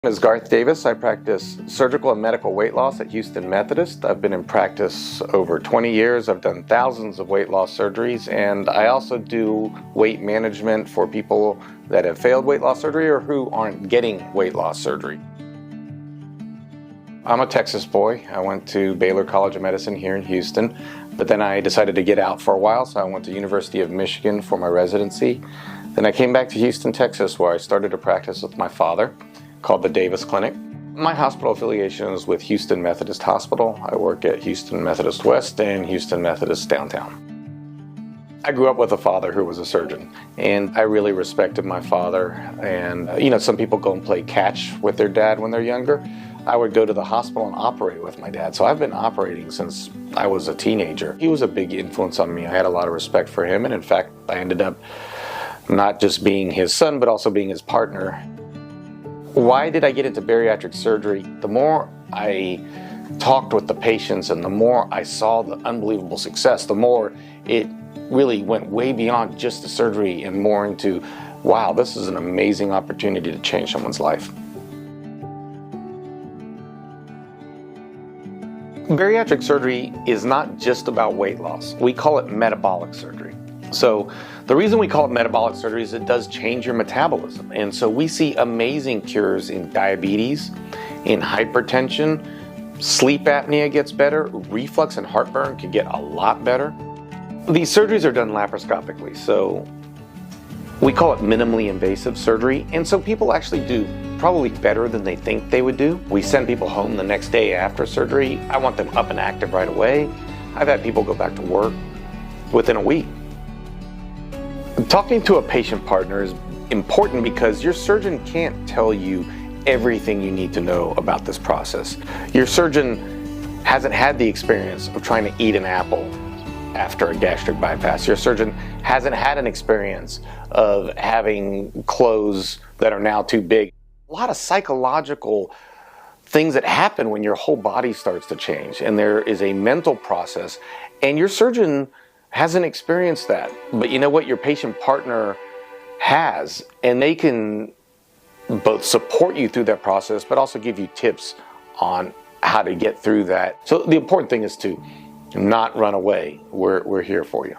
My name is Garth Davis. I practice surgical and medical weight loss at Houston Methodist. I've been in practice over 20 years. I've done thousands of weight loss surgeries, and I also do weight management for people that have failed weight loss surgery or who aren't getting weight loss surgery. I'm a Texas boy. I went to Baylor College of Medicine here in Houston, but then I decided to get out for a while, so I went to University of Michigan for my residency. Then I came back to Houston, Texas, where I started to practice with my father, called the Davis Clinic. My hospital affiliation is with Houston Methodist Hospital. I work at Houston Methodist West and Houston Methodist Downtown. I grew up with a father who was a surgeon, and I really respected my father. And some people go and play catch with their dad when they're younger. I would go to the hospital and operate with my dad. So I've been operating since I was a teenager. He was a big influence on me. I had a lot of respect for him, and in fact, I ended up not just being his son, but also being his partner. Why did I get into bariatric surgery? The more I talked with the patients and the more I saw the unbelievable success, the more it really went way beyond just the surgery and more into, wow, this is an amazing opportunity to change someone's life. Bariatric surgery is not just about weight loss. We call it metabolic surgery. So the reason we call it metabolic surgery is it does change your metabolism. And so we see amazing cures in diabetes, in hypertension, sleep apnea gets better, reflux and heartburn can get a lot better. These surgeries are done laparoscopically, so we call it minimally invasive surgery. And so people actually do probably better than they think they would do. We send people home the next day after surgery. I want them up and active right away. I've had people go back to work within a week. Talking to a patient partner is important because your surgeon can't tell you everything you need to know about this process. Your surgeon hasn't had the experience of trying to eat an apple after a gastric bypass. Your surgeon hasn't had an experience of having clothes that are now too big. A lot of psychological things that happen when your whole body starts to change, and there is a mental process, and your surgeon hasn't experienced that. But you know what? Your patient partner has, and they can both support you through that process, but also give you tips on how to get through that. So the important thing is to not run away. We're here for you.